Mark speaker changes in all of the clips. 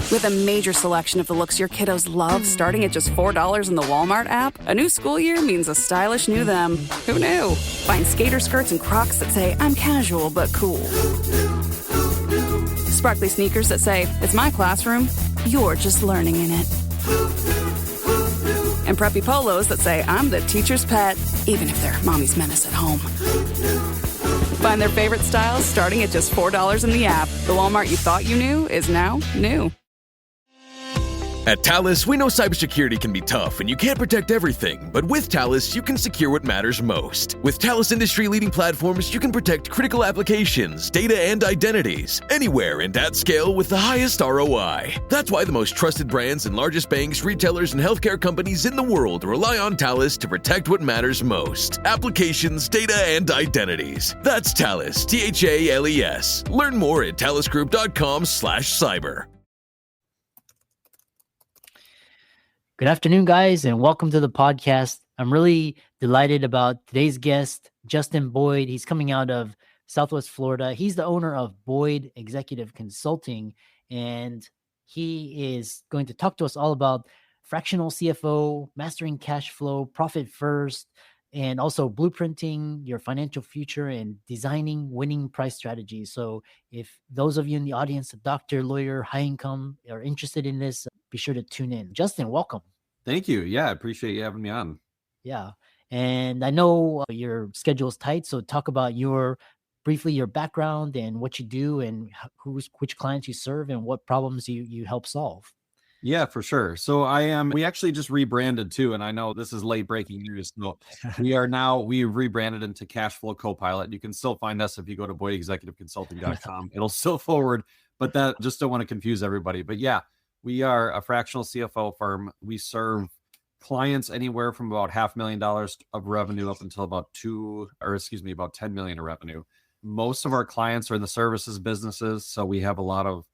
Speaker 1: With a major selection of the looks your kiddos love starting at just $4 in the Walmart app, a new school year means a stylish new them. Who knew? Find skater skirts and Crocs that say, I'm casual but cool. Sparkly sneakers that say, it's my classroom, you're just learning in it. And preppy polos that say, I'm the teacher's pet, even if they're mommy's menace at home. Find their favorite styles starting at just $4 in the app. The Walmart you thought you knew is now new.
Speaker 2: At Talus, we know cybersecurity can be tough and you can't protect everything, but with Talus, you can secure what matters most. With Talus industry-leading platforms, you can protect critical applications, data, and identities, anywhere and at scale with the highest ROI. That's why the most trusted brands and largest banks, retailers, and healthcare companies in the world rely on Talus to protect what matters most. Applications, data, and identities. That's Talus, T-H-A-L-E-S. Learn more at talusgroup.com/cyber.
Speaker 3: Good afternoon, guys, and welcome to the podcast. I'm really delighted about today's guest, Justin Boyd. He's coming out of Southwest Florida. He's the owner of Boyd Executive Consulting, and he is going to talk to us all about fractional CFO, mastering cash flow, profit first, and also blueprinting your financial future and designing winning price strategies. So if those of you in the audience, a doctor, lawyer, high income, are interested in this, be sure to tune in. Justin, welcome.
Speaker 4: Thank you. Yeah, I appreciate you having me on.
Speaker 3: Yeah. And I know your schedule is tight, so talk about briefly your background and what you do and which clients you serve and what problems you help solve.
Speaker 4: Yeah, for sure. So we actually just rebranded too. And I know this is late breaking news. No, we've rebranded into Cashflow Copilot. You can still find us if you go to boydexecutiveconsulting.com. It'll still forward, but that just don't want to confuse everybody. But yeah, we are a fractional CFO firm. We serve clients anywhere from about $500,000 of revenue up until about about 10 million of revenue. Most of our clients are in the services businesses. So we have a lot of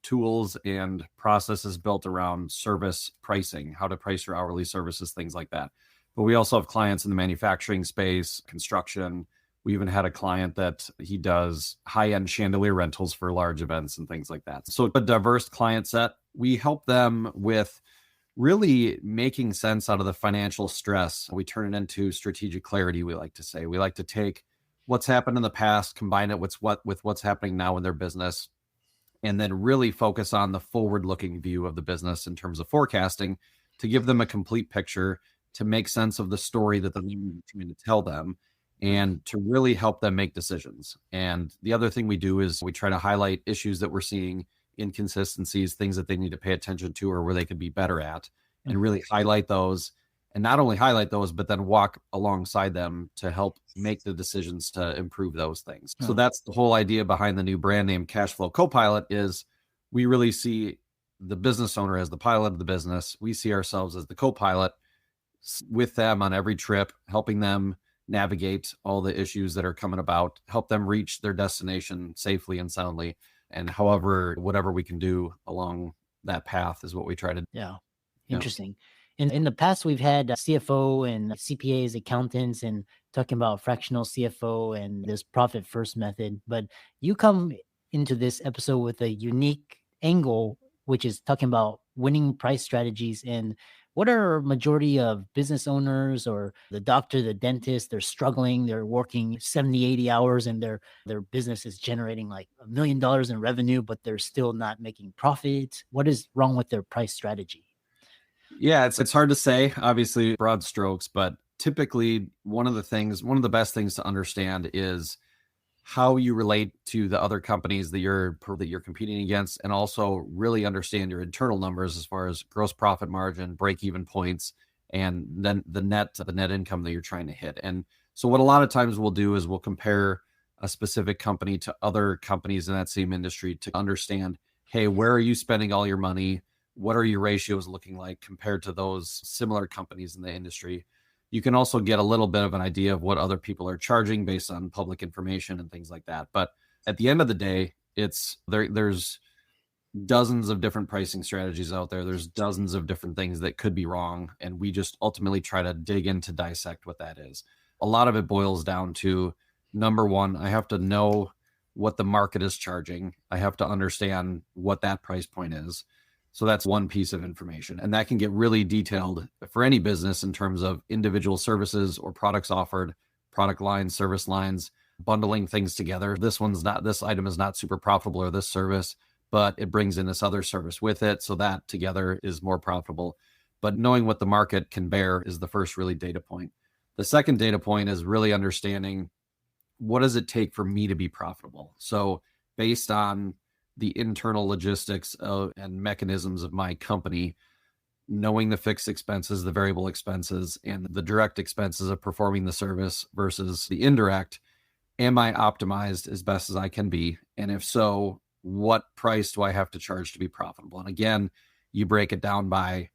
Speaker 4: tools and processes built around service pricing, how to price your hourly services, things like that. But we also have clients in the manufacturing space, construction. We even had a client that he does high-end chandelier rentals for large events and things like that. So a diverse client set. We help them with really making sense out of the financial stress. We turn it into strategic clarity, we like to say. We like to take what's happened in the past, combine it with what's happening now in their business, and then really focus on the forward-looking view of the business in terms of forecasting to give them a complete picture, to make sense of the story that they're trying to tell them, and to really help them make decisions. And the other thing we do is we try to highlight issues that we're seeing, inconsistencies, things that they need to pay attention to or where they could be better at, and really highlight those. And not only highlight those, but then walk alongside them to help make the decisions to improve those things. So that's the whole idea behind the new brand name Cashflow Copilot. Is we really see the business owner as the pilot of the business. We see ourselves as the co-pilot with them on every trip, helping them navigate all the issues that are coming about, help them reach their destination safely and soundly. And whatever we can do along that path is what we try to do.
Speaker 3: Yeah. Interesting. In the past, we've had CFO and CPAs, accountants, and talking about fractional CFO and this profit first method. But you come into this episode with a unique angle, which is talking about winning price strategies. And what are majority of business owners or the doctor, the dentist, they're struggling, they're working 70, 80 hours and their business is generating like $1 million in revenue, but they're still not making profit. What is wrong with their price strategy?
Speaker 4: Yeah, it's hard to say, obviously broad strokes, but typically one of the best things to understand is how you relate to the other companies that you're competing against, and also really understand your internal numbers as far as gross profit margin, break-even points, and then the net income that you're trying to hit. And so what a lot of times we'll do is we'll compare a specific company to other companies in that same industry to understand, hey, where are you spending all your money? What are your ratios looking like compared to those similar companies in the industry? You can also get a little bit of an idea of what other people are charging based on public information and things like that. But at the end of the day, there's dozens of different pricing strategies out there. There's dozens of different things that could be wrong. And we just ultimately try to dig in to dissect what that is. A lot of it boils down to, number one, I have to know what the market is charging. I have to understand what that price point is. So that's one piece of information. And that can get really detailed for any business in terms of individual services or products offered, product lines, service lines, bundling things together. This item is not super profitable, or this service, but it brings in this other service with it. So that together is more profitable. But knowing what the market can bear is the first really data point. The second data point is really understanding, what does it take for me to be profitable? So based on the internal logistics and mechanisms of my company, knowing the fixed expenses, the variable expenses, and the direct expenses of performing the service versus the indirect, am I optimized as best as I can be? And if so, what price do I have to charge to be profitable? And again, you break it down by,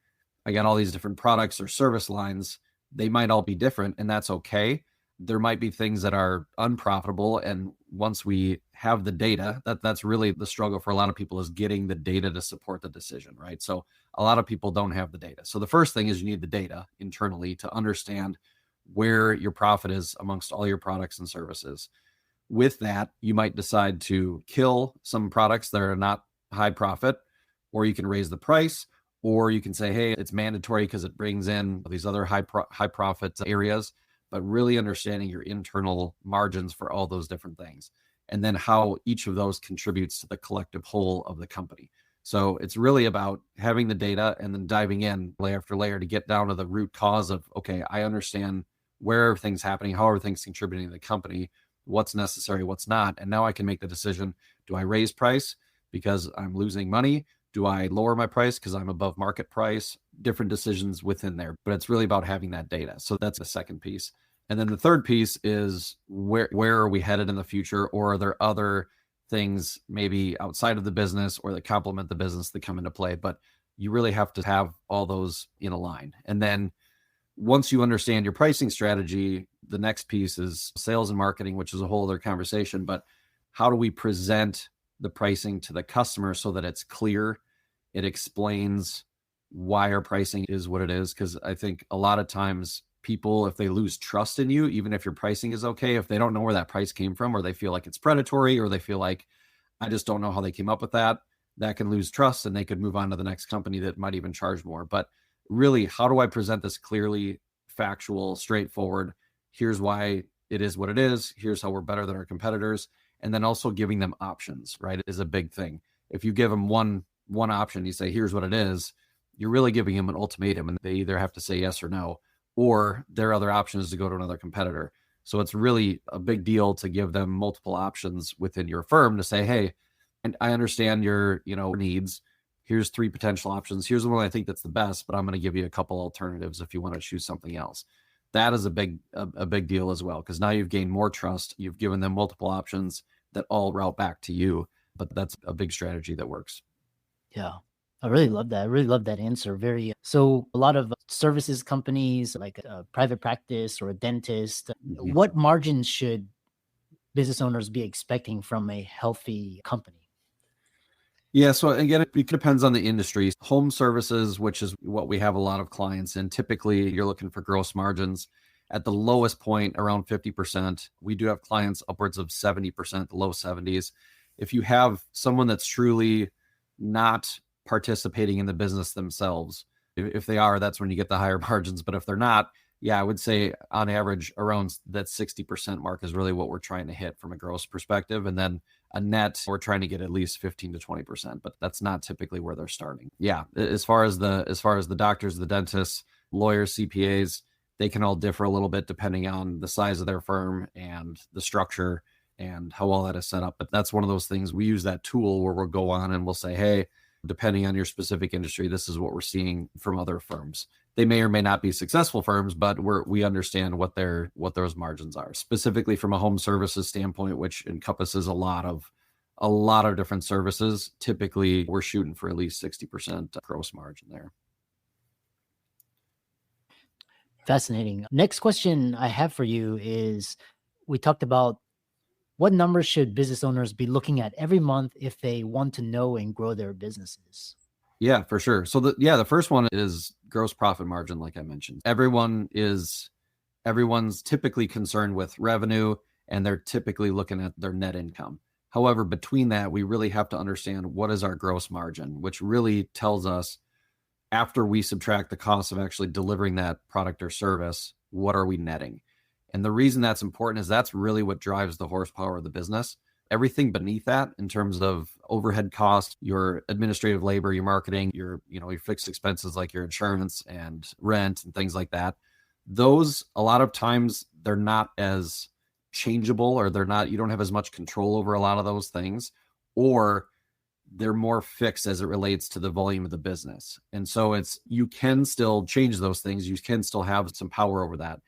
Speaker 4: again, all these different products or service lines. They might all be different, and that's okay. There might be things that are unprofitable. And once we have the data, that's really the struggle for a lot of people, is getting the data to support the decision, right? So a lot of people don't have the data. So the first thing is you need the data internally to understand where your profit is amongst all your products and services. With that, you might decide to kill some products that are not high profit, or you can raise the price, or you can say, hey, it's mandatory because it brings in these other high profit areas. But really understanding your internal margins for all those different things, and then how each of those contributes to the collective whole of the company. So it's really about having the data and then diving in layer after layer to get down to the root cause of, okay, I understand where everything's happening, how everything's contributing to the company, what's necessary, what's not. And now I can make the decision, do I raise price because I'm losing money? Do I lower my price because I'm above market price? Different decisions within there, but it's really about having that data. So that's the second piece. And then the third piece is where are we headed in the future? Or are there other things maybe outside of the business or that complement the business that come into play? But you really have to have all those in a line. And then once you understand your pricing strategy, the next piece is sales and marketing, which is a whole other conversation. But how do we present the pricing to the customer so that it's clear? It explains why our pricing is what it is. Because I think a lot of times people, if they lose trust in you, even if your pricing is okay, if they don't know where that price came from, or they feel like it's predatory, or they feel like, I just don't know how they came up with that can lose trust, and they could move on to the next company that might even charge more. But really, how do I present this clearly, factual, straightforward? Here's why it is what it is. Here's how we're better than our competitors. And then also giving them options, right, is a big thing. If you give them one option, you say, here's what it is, you're really giving them an ultimatum, and they either have to say yes or no, or their other option is to go to another competitor. So it's really a big deal to give them multiple options within your firm to say, hey, and I understand your needs. Here's 3 potential options. Here's the one I think that's the best, but I'm going to give you a couple alternatives if you want to choose something else. That is a big deal as well, because now you've gained more trust. You've given them multiple options that all route back to you. But that's a big strategy that works.
Speaker 3: Yeah. I really love that. I really love that answer. So a lot of services companies like a private practice or a dentist, what margins should business owners be expecting from a healthy company?
Speaker 4: Yeah. So again, it depends on the industry. Home services, which is what we have a lot of clients in, typically you're looking for gross margins at the lowest point around 50%. We do have clients upwards of 70%, low 70s. If you have someone that's truly not participating in the business themselves, if they are, that's when you get the higher margins. But if they're not, yeah, I would say on average around that 60% mark is really what we're trying to hit from a gross perspective. And then a net, we're trying to get at least 15 to 20%, but that's not typically where they're starting. Yeah. As far as the doctors, the dentists, lawyers, CPAs, they can all differ a little bit depending on the size of their firm and the structure and how all that is set up. But that's one of those things. We use that tool where we'll go on and we'll say, hey, depending on your specific industry, this is what we're seeing from other firms. They may or may not be successful firms, but we understand what those margins are. Specifically from a home services standpoint, which encompasses a lot of different services. Typically, we're shooting for at least 60% gross margin there.
Speaker 3: Fascinating. Next question I have for you is, we talked about what numbers should business owners be looking at every month if they want to know and grow their businesses?
Speaker 4: Yeah, for sure. So the first one is gross profit margin, like I mentioned. Everyone's typically concerned with revenue, and they're typically looking at their net income. However, between that, we really have to understand what is our gross margin, which really tells us after we subtract the cost of actually delivering that product or service, what are we netting? And the reason that's important is that's really what drives the horsepower of the business. Everything beneath that in terms of overhead costs, your administrative labor, your marketing, your fixed expenses like your insurance and rent and things like that. Those, a lot of times they're not as changeable, or you don't have as much control over a lot of those things, or they're more fixed as it relates to the volume of the business. And so you can still change those things. You can still have some power over that.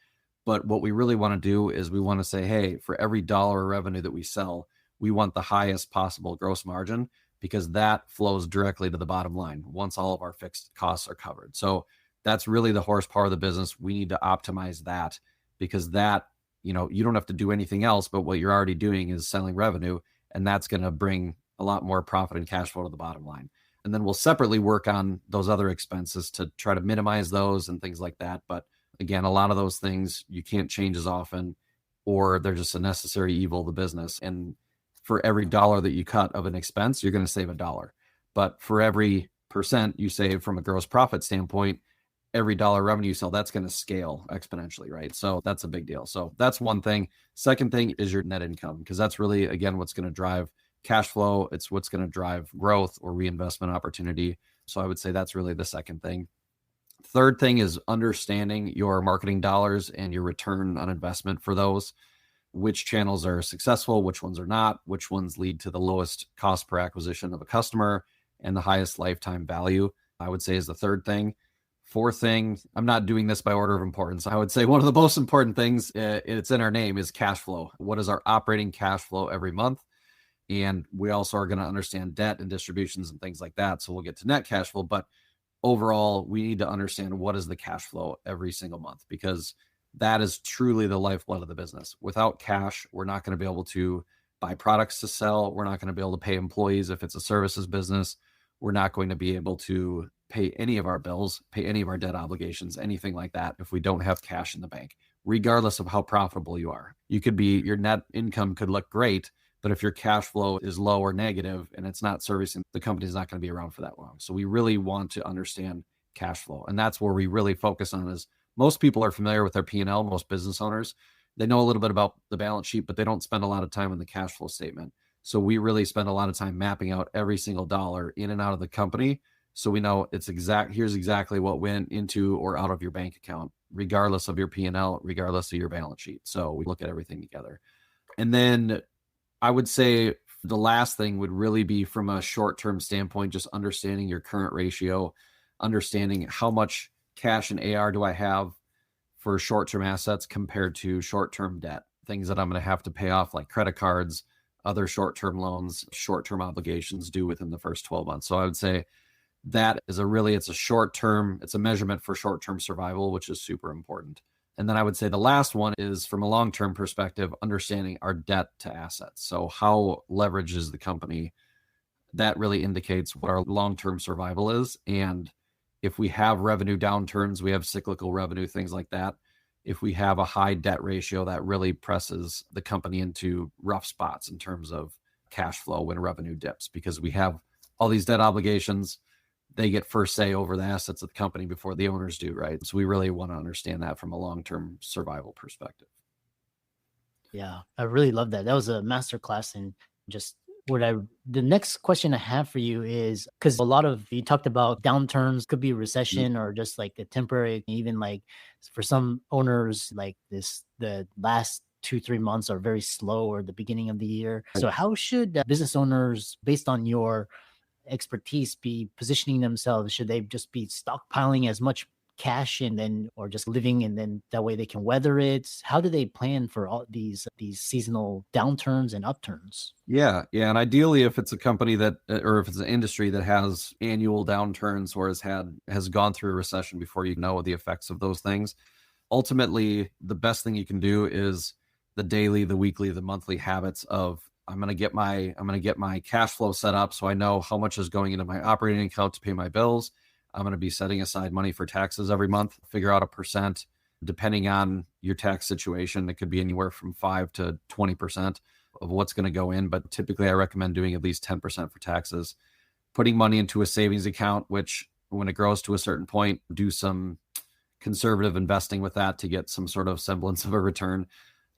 Speaker 4: But what we really want to do is we want to say, hey, for every dollar of revenue that we sell, we want the highest possible gross margin, because that flows directly to the bottom line once all of our fixed costs are covered. So that's really the horsepower of the business. We need to optimize that, because that, you don't have to do anything else, but what you're already doing is selling revenue, and that's going to bring a lot more profit and cash flow to the bottom line. And then we'll separately work on those other expenses to try to minimize those and things like that. But again, a lot of those things you can't change as often, or they're just a necessary evil of the business. And for every dollar that you cut of an expense, you're going to save $1. But for every percent you save from a gross profit standpoint, every dollar revenue you sell, that's going to scale exponentially, right? So that's a big deal. So that's one thing. Second thing is your net income, because that's really, again, what's going to drive cash flow. It's what's going to drive growth or reinvestment opportunity. So I would say that's really the second thing. Third thing is understanding your marketing dollars and your return on investment for those. Which channels are successful, which ones are not, which ones lead to the lowest cost per acquisition of a customer and the highest lifetime value, I would say, is the third thing. Fourth thing, I'm not doing this by order of importance. I would say one of the most important things, it's in our name, is cash flow. What is our operating cash flow every month? And we also are going to understand debt and distributions and things like that. So we'll get to net cash flow. But overall, we need to understand what is the cash flow every single month, because that is truly the lifeblood of the business. Without cash, we're not going to be able to buy products to sell. We're not going to be able to pay employees if it's a services business. We're not going to be able to pay any of our bills, pay any of our debt obligations, anything like that, if we don't have cash in the bank, regardless of how profitable you are. Your net income could look great, but if your cash flow is low or negative and it's not servicing, the company's not going to be around for that long. So we really want to understand cash flow. And that's where we really focus on. Is most people are familiar with their P&L, most business owners. They know a little bit about the balance sheet, but they don't spend a lot of time on the cash flow statement. So we really spend a lot of time mapping out every single dollar in and out of the company, so we know here's exactly what went into or out of your bank account, regardless of your P&L, regardless of your balance sheet. So we look at everything together. And then I would say the last thing would really be, from a short-term standpoint, just understanding your current ratio, understanding how much cash and AR do I have for short-term assets compared to short-term debt, things that I'm going to have to pay off, like credit cards, other short-term loans, short-term obligations due within the first 12 months. So I would say that is it's a measurement for short-term survival, which is super important. And then I would say the last one is, from a long-term perspective, understanding our debt to assets. So how leveraged is the company? That really indicates what our long-term survival is. And if we have revenue downturns, we have cyclical revenue, things like that. If we have a high debt ratio, that really presses the company into rough spots in terms of cash flow when revenue dips, because we have all these debt obligations. They get first say over the assets of the company before the owners do, right? So we really want to understand that from a long-term survival perspective.
Speaker 3: Yeah, I really love that. That was a masterclass in just the next question I have for you is, because you talked about downturns, could be a recession or just like a temporary, even like for some owners, like the last 2-3 months are very slow, or the beginning of the year. So how should business owners, based on your expertise, be positioning themselves? Should they just be stockpiling as much cash or just living, and then that way they can weather it? How do they plan for all these seasonal downturns and upturns?
Speaker 4: Yeah. And ideally, if it's a company or if it's an industry that has annual downturns or has gone through a recession before, you know the effects of those things. Ultimately, the best thing you can do is the daily, the weekly, the monthly habits of, I'm going to get my cash flow set up so I know how much is going into my operating account to pay my bills. I'm going to be setting aside money for taxes every month, figure out a percent, depending on your tax situation. It could be anywhere from 5 to 20% of what's going to go in, but typically I recommend doing at least 10% for taxes, putting money into a savings account, which when it grows to a certain point, do some conservative investing with that to get some sort of semblance of a return.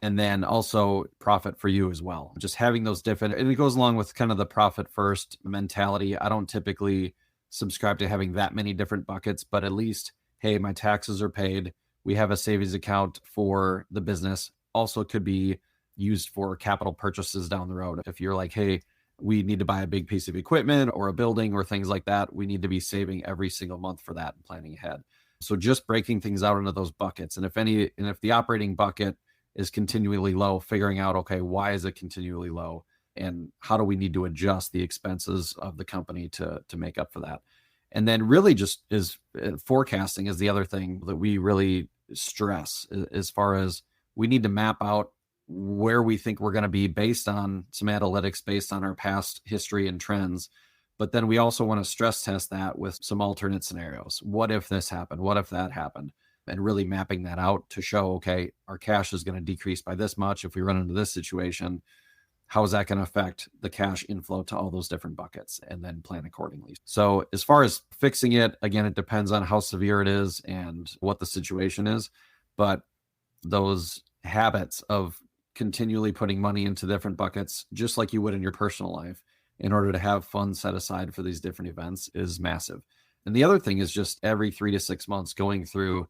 Speaker 4: And then also profit for you as well. Just having those different, and it goes along with kind of the profit first mentality. I don't typically subscribe to having that many different buckets, but at least, hey, my taxes are paid. We have a savings account for the business. Also could be used for capital purchases down the road. If you're like, hey, we need to buy a big piece of equipment or a building or things like that, we need to be saving every single month for that and planning ahead. So just breaking things out into those buckets. And if the operating bucket is continually low, figuring out, okay, why is it continually low? And how do we need to adjust the expenses of the company to make up for that? And then really just is forecasting is the other thing that we really stress, as far as we need to map out where we think we're going to be based on some analytics, based on our past history and trends. But then we also want to stress test that with some alternate scenarios. What if this happened? What if that happened? And really mapping that out to show, okay, our cash is going to decrease by this much if we run into this situation. How is that going to affect the cash inflow to all those different buckets, and then plan accordingly? So as far as fixing it, again, it depends on how severe it is and what the situation is. But those habits of continually putting money into different buckets, just like you would in your personal life, in order to have funds set aside for these different events, is massive. And the other thing is just every 3 to 6 months going through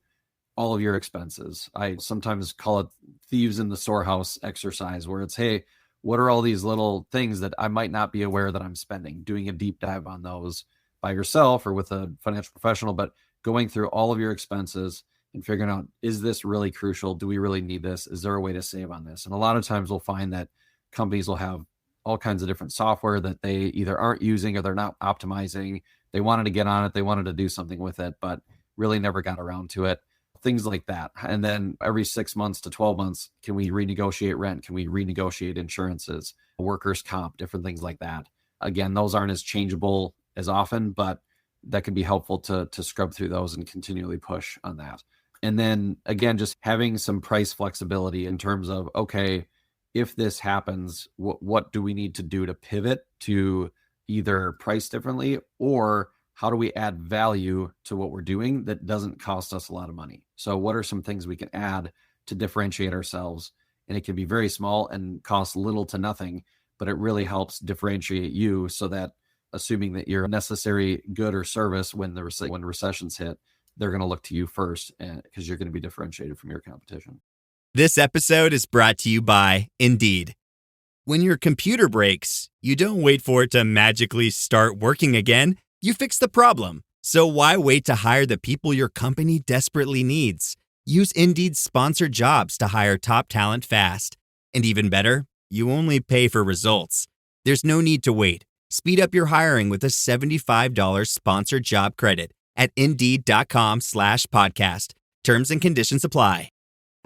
Speaker 4: all of your expenses. I sometimes call it thieves in the storehouse exercise, where it's, hey, what are all these little things that I might not be aware that I'm spending? Doing a deep dive on those by yourself or with a financial professional, but going through all of your expenses and figuring out, is this really crucial? Do we really need this? Is there a way to save on this? And a lot of times we'll find that companies will have all kinds of different software that they either aren't using or they're not optimizing. They wanted to get on it. They wanted to do something with it, but really never got around to it. Things like that. And then every 6 months to 12 months, can we renegotiate rent? Can we renegotiate insurances, workers' comp, different things like that? Again, those aren't as changeable as often, but that can be helpful to scrub through those and continually push on that. And then again, just having some price flexibility in terms of, okay, if this happens, what do we need to do to pivot to either price differently, or how do we add value to what we're doing that doesn't cost us a lot of money? So what are some things we can add to differentiate ourselves? And it can be very small and cost little to nothing, but it really helps differentiate you, so that assuming that you're a necessary good or service when the recessions hit, they're going to look to you first, because you're going to be differentiated from your competition.
Speaker 5: This episode is brought to you by Indeed. When your computer breaks, you don't wait for it to magically start working again. You fix the problem. So why wait to hire the people your company desperately needs? Use Indeed's sponsored jobs to hire top talent fast. And even better, you only pay for results. There's no need to wait. Speed up your hiring with a $75 sponsored job credit at Indeed.com/podcast. Terms and conditions apply.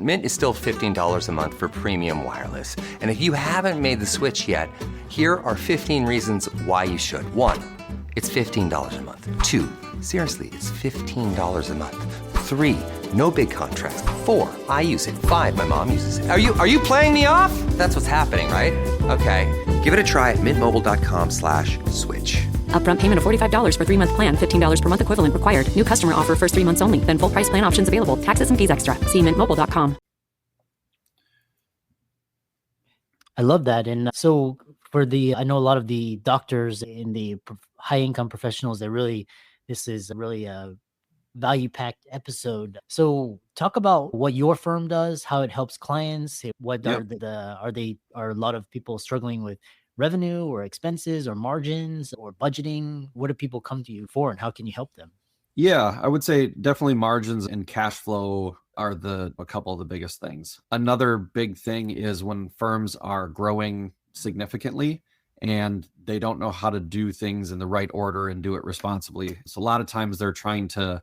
Speaker 6: Mint is still $15 a month for premium wireless. And if you haven't made the switch yet, here are 15 reasons why you should. 1, it's $15 a month. 2, seriously, it's $15 a month. 3, no big contrast. 4, I use it. 5, my mom uses it. Are you playing me off? That's what's happening, right? Okay, give it a try at mintmobile.com/switch.
Speaker 7: Upfront payment of $45 for 3-month plan, $15 per month equivalent required. New customer offer first 3 months only. Then full price plan options available. Taxes and fees extra. See mintmobile.com.
Speaker 3: I love that. And so I know a lot of the doctors in the high income professionals, this is really a value packed episode. So talk about what your firm does, how it helps clients. What are a lot of people struggling with revenue or expenses or margins or budgeting? What do people come to you for, and how can you help them?
Speaker 4: Yeah, I would say definitely margins and cash flow are a couple of the biggest things. Another big thing is when firms are growing significantly and they don't know how to do things in the right order and do it responsibly. So a lot of times they're trying to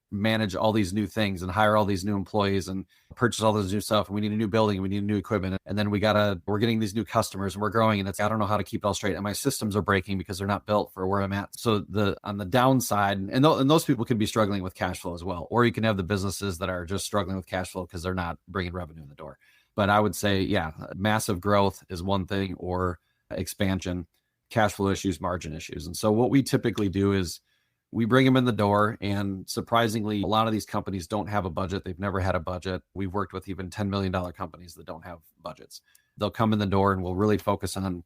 Speaker 4: manage all these new things and hire all these new employees and purchase all this new stuff. And we need a new building, we need new equipment. And then we're getting these new customers and we're growing, and I don't know how to keep it all straight. And my systems are breaking because they're not built for where I'm at. So on the downside, and those people could be struggling with cash flow as well. Or you can have the businesses that are just struggling with cash flow because they're not bringing revenue in the door. But I would say, yeah, massive growth is one thing, or expansion, cash flow issues, margin issues. And so what we typically do is we bring them in the door, and surprisingly, a lot of these companies don't have a budget. They've never had a budget. We've worked with even $10 million companies that don't have budgets. They'll come in the door and we'll really focus on,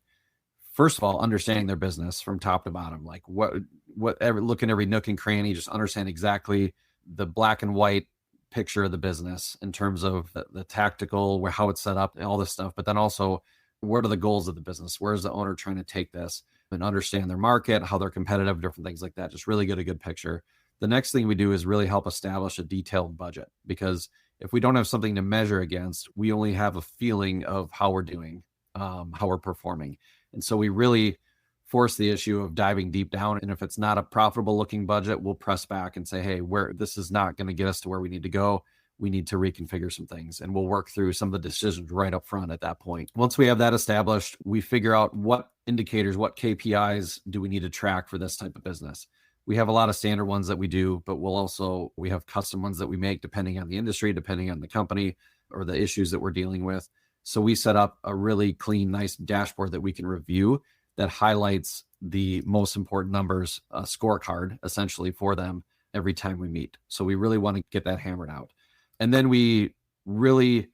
Speaker 4: first of all, understanding their business from top to bottom, like look in every nook and cranny, just understand exactly the black and white picture of the business in terms of the tactical, how it's set up, all this stuff. But then also, what are the goals of the business? Where's the owner trying to take this? And understand their market, how they're competitive, different things like that. Just really get a good picture. The next thing we do is really help establish a detailed budget, because if we don't have something to measure against, we only have a feeling of how we're doing, how we're performing. And so we really force the issue of diving deep down. And if it's not a profitable looking budget, we'll press back and say, hey, this is not going to get us to where we need to go. We need to reconfigure some things, and we'll work through some of the decisions right up front at that point. Once we have that established, we figure out what indicators, what KPIs do we need to track for this type of business. We have a lot of standard ones that we do, but we have custom ones that we make depending on the industry, depending on the company or the issues that we're dealing with. So we set up a really clean, nice dashboard that we can review that highlights the most important numbers, a scorecard essentially for them every time we meet. So we really want to get that hammered out. And then we really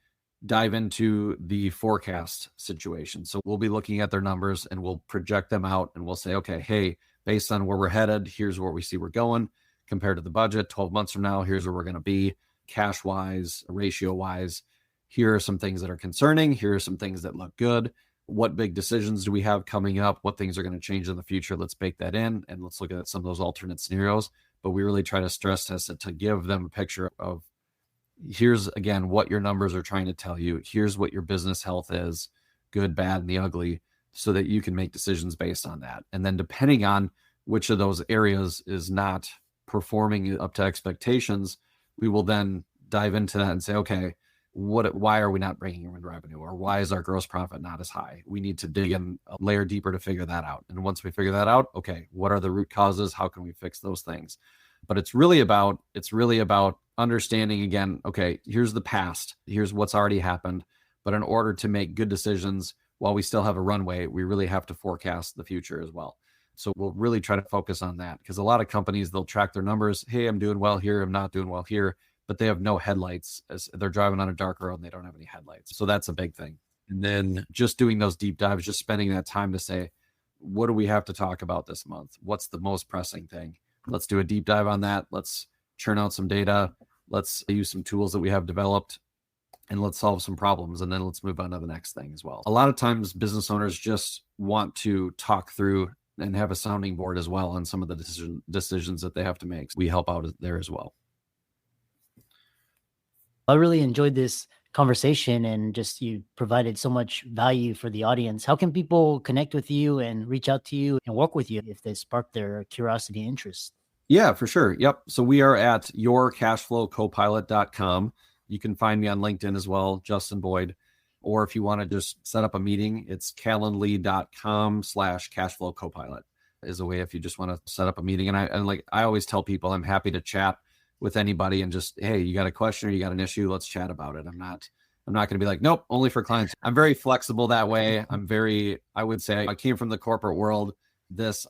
Speaker 4: dive into the forecast situation. So we'll be looking at their numbers and we'll project them out, and we'll say, okay, hey, based on where we're headed, here's where we see we're going compared to the budget. 12 months from now, here's where we're going to be cash wise, ratio wise. Here are some things that are concerning. Here are some things that look good. What big decisions do we have coming up? What things are going to change in the future? Let's bake that in, and let's look at some of those alternate scenarios. But we really try to stress test it to give them a picture of, here's again what your numbers are trying to tell you. Here's what your business health is, good, bad, and the ugly, so that you can make decisions based on that. And then depending on which of those areas is not performing up to expectations, we will then dive into that and say, okay, why are we not bringing in revenue, or why is our gross profit not as high? We need to dig in a layer deeper to figure that out. And once we figure that out, okay, what are the root causes? How can we fix those things? But it's really about understanding, again, okay, here's the past, here's what's already happened. But in order to make good decisions while we still have a runway, we really have to forecast the future as well. So we'll really try to focus on that, because a lot of companies, they'll track their numbers. Hey, I'm doing well here, I'm not doing well here, but they have no headlights, as they're driving on a dark road and they don't have any headlights. So that's a big thing. And then just doing those deep dives, just spending that time to say, what do we have to talk about this month? What's the most pressing thing? Let's do a deep dive on that. Let's churn out some data. Let's use some tools that we have developed, and let's solve some problems. And then let's move on to the next thing as well. A lot of times business owners just want to talk through and have a sounding board as well on some of the decisions that they have to make. We help out there as well.
Speaker 3: I really enjoyed this conversation, and just you provided so much value for the audience. How can people connect with you and reach out to you and work with you if they spark their curiosity and interest?
Speaker 4: Yeah, for sure. Yep. So we are at yourcashflowcopilot.com. You can find me on LinkedIn as well, Justin Boyd. Or if you want to just set up a meeting, it's calendly.com/cashflowcopilot is a way if you just want to set up a meeting. And I always tell people, I'm happy to chat with anybody and just, hey, you got a question or you got an issue, let's chat about it. I'm not going to be like, nope, only for clients. I'm very flexible that way. I would say I came from the corporate world.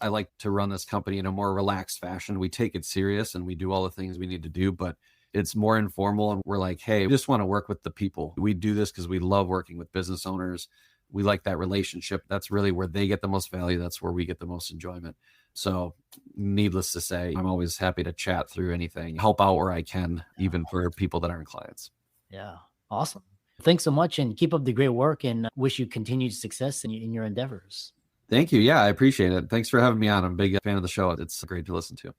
Speaker 4: I like to run this company in a more relaxed fashion. We take it serious and we do all the things we need to do, but it's more informal. And we're like, hey, we just want to work with the people. We do this because we love working with business owners. We like that relationship. That's really where they get the most value. That's where we get the most enjoyment. So needless to say, I'm always happy to chat through anything, help out where I can, even for people that aren't clients.
Speaker 3: Yeah. Awesome. Thanks so much, and keep up the great work, and wish you continued success in your endeavors.
Speaker 4: Thank you. Yeah, I appreciate it. Thanks for having me on. I'm a big fan of the show. It's great to listen to.